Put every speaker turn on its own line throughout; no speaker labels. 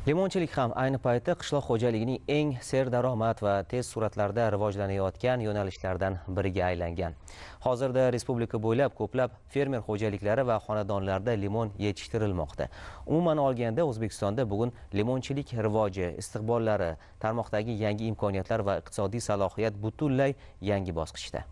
Limonchilik ham ayni paytda qishloq xo'jaligining eng serdaromad va tez sur'atlarda rivojlanayotgan yo'nalishlardan biriga aylangan. Hozirda respublika bo'ylab ko'plab fermer xo'jaliklari va xonadonlarda limon yetishtirilmoqda. Umuman olganda O'zbekistonda bugun limonchilik rivoji, istiqbollari, tarmoqdagi yangi imkoniyatlar va iqtisodiy salohiyat butunlay yangi bosqichda.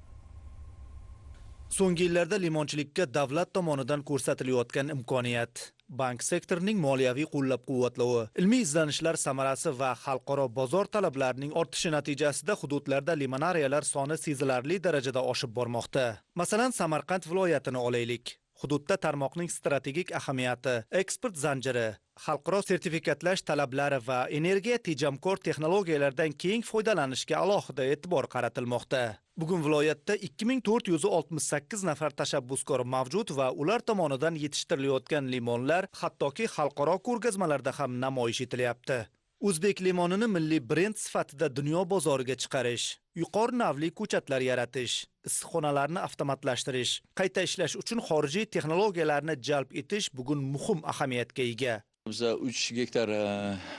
So'nggi yillarda limonchilikka davlat tomonidan ko'rsatilayotgan imkoniyat, bank sektorining moliyaviy qo'llab-quvvatlovi, ilmiy izlanishlar samarasi va xalqaro bozor talablarining ortishi natijasida hududlarda limonariyalar soni sezilarli darajada oshib bormoqda. Masalan, Samarqand viloyatini olaylik. Hududda tarmoqning strategik ahamiyati, eksport zanjiri, xalqaro sertifikatlash talablari va energiya tejamkor texnologiyalardan keng foydalanishga alohida e'tibor qaratilmoqda. Bugun viloyatda 2468 nafar tashabbuskor mavjud va ular tomonidan yetishtirilayotgan limonlar hattoki xalqaro ko'rgazmalarda ham namoyish etilyapti. O'zbek limonini milliy brend sifatida dunyo bozoriga chiqarish, yuqori navli ko'chatlar yaratish, issiqxonalarni avtomatlashtirish, qayta ishlash uchun xorijiy texnologiyalarni jalb etish bugun muhim ahamiyatga ega.
Biz 3 gektar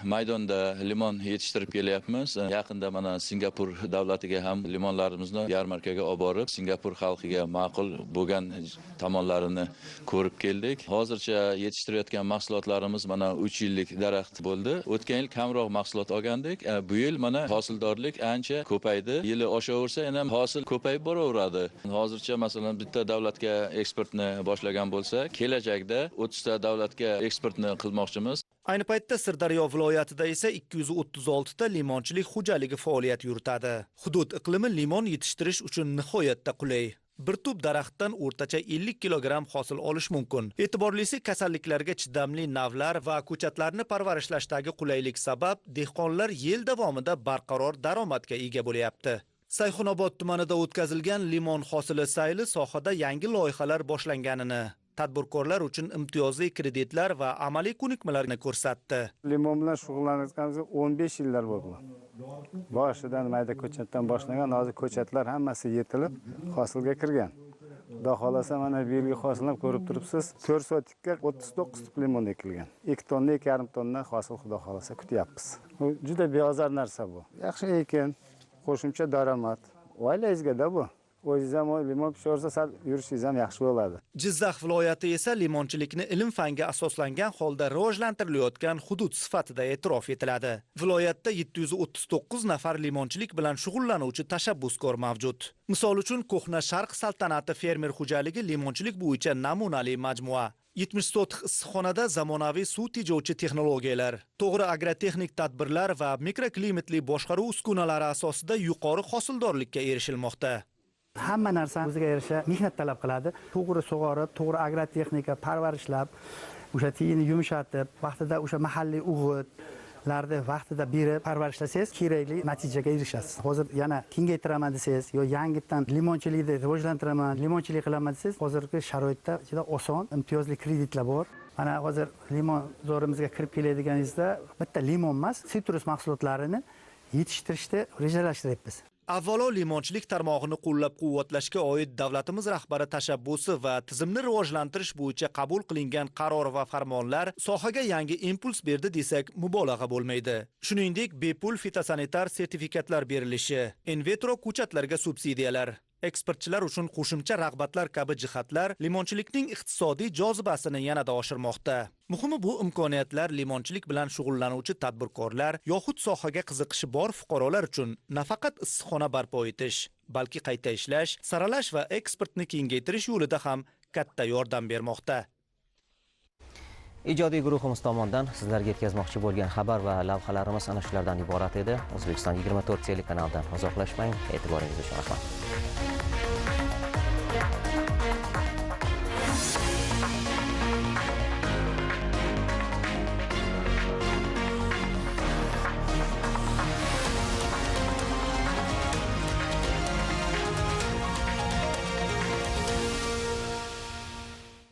maydonda limon yetishtirib kelyapmiz. Yaqinda mana Singapur davlatiga ham limonlarimizni yarmarkaga olib borib, Singapur xalqiga ma'qul bo'lgan tomonlarini ko'rib keldik. Hozircha yetishtirayotgan mahsulotlarimiz mana 3 yillik daraxt bo'ldi. O'tgan yil kamroq mahsulot olgandik. Bu yil mana hosildorlik ancha ko'paydi. Yili oshaversa, yana hosil ko'payib boraveradi. Hozircha masalan bitta davlatga eksportni boshlagan bo'lsa, kelajakda 30 ta davlatga eksportni qilmoqchi.
Ayni paytda Sirdaryo viloyatida esa 236 ta limonchilik xo'jaligi faoliyat yuritadi. Hudud iqlimi limon yetishtirish uchun nihoyatda qulay. Bir tub daraxtdan o'rtacha 50 kilogramm hosil olish mumkin. E'tiborlisi, kasalliklarga chidamli navlar va ko'chatlarni parvarishlashdagi qulaylik sabab dehqonlar yil davomida barqaror daromadga ega bo'lyapti. Sayxunobod tumanida o'tkazilgan limon hosili sayli sohada yangi loyihalar boshlanganini, tadbirkorlar uchun imtiyozli kreditlar va amaliy ko'nikmalarni ko'rsatdi.
Limon bilan shug'ullanayotganimizga 15 yillar bo'ldi. Boshidan mayda ko'chatdan boshlangan, hozir ko'chatlar hammasi yetilib, hosilga kirgan. Xudo xolasa mana bu yilgi hosilni ko'rib turibsiz. 4 sotikka 39 tup limon ekilgan. 2 tonna, 2,5 tonna hosil xudo xolasa kutyapmiz. Bu juda beozor narsa bu. Yaxshi ekin, qo'shimcha daromad. Oilangizga-da bu. O'zingiz ham limon pishirsa sal yurishingiz ham yaxshi bo'ladi.
Jizzax viloyati esa limonchilikni ilm-fanga asoslangan holda rivojlantirilayotgan hudud sifatida e'tirof etiladi. Viloyatda 739 nafar limonchilik bilan shug'ullanuvchi tashabbuskor mavjud. Misol uchun, Ko'hna Sharq saltanati fermer xo'jaligi limonchilik bo'yicha namunali majmua. 70 sotix issiqxonada zamonaviy suv tejovchi texnologiyalar, to'g'ri agrotexnik tadbirlar va mikroklimatli boshqaruv uskunalari asosida yuqori hosildorlikka erishilmoqda.
Hamma narsa o'ziga yarasha mehnat talab qiladi. To'g'ri sug'orib, to'g'ri agrotexnika parvarishlab, o'sha tiyinni yumshatib, vaqtida o'sha mahalliy o'g'itlarni vaqtida berib parvarishlasangiz, kerakli natijaga erishasiz. Hozir yana kengaytiraman desangiz, yo yangidan limonchilikni rivojlantiraman, limonchilik qilaman desangiz, hozirgi sharoitda juda oson imtiyozli kreditlar bor. Mana hozir limon zorimizga kirib keladiganingizda bitta limon emas, sitrus mahsulotlarini yetishtirishni rejalashtiryapmiz.
Avvalo limonchilik tarmog'ini qo'llab-quvvatlashga oid davlatimiz rahbari tashabbusi va tizimni rivojlantirish bo'yicha qabul qilingan qaror va farmonlar sohaga yangi impuls berdi desak mubolag'a bo'lmaydi. Shuningdek, bepul fitosanitar sertifikatlar berilishi, in vitro ko'chatlarga subsidiyalar, eksportchilar uchun qo'shimcha rag'batlar kabi jihatlar limonchilikning iqtisodiy jozibasini yanada oshirmoqda. Muhimi, bu imkoniyatlar limonchilik bilan shug'ullanuvchi tadbirkorlar yoxud sohaga qiziqishi bor fuqarolar uchun nafaqat issiqxona barpo etish, balki qayta ishlash, saralash va eksportni kengaytirish yo'lida ham katta yordam bermoqda.
Ijodiy guruhimiz tomonidan sizlarga yetkazmoqchi bo'lgan xabar va lavhalarimiz ana shulardan iborat edi. O'zbekiston 24 telekanalidan uzoqlashmang. E'tiboringiz uchun rahmat.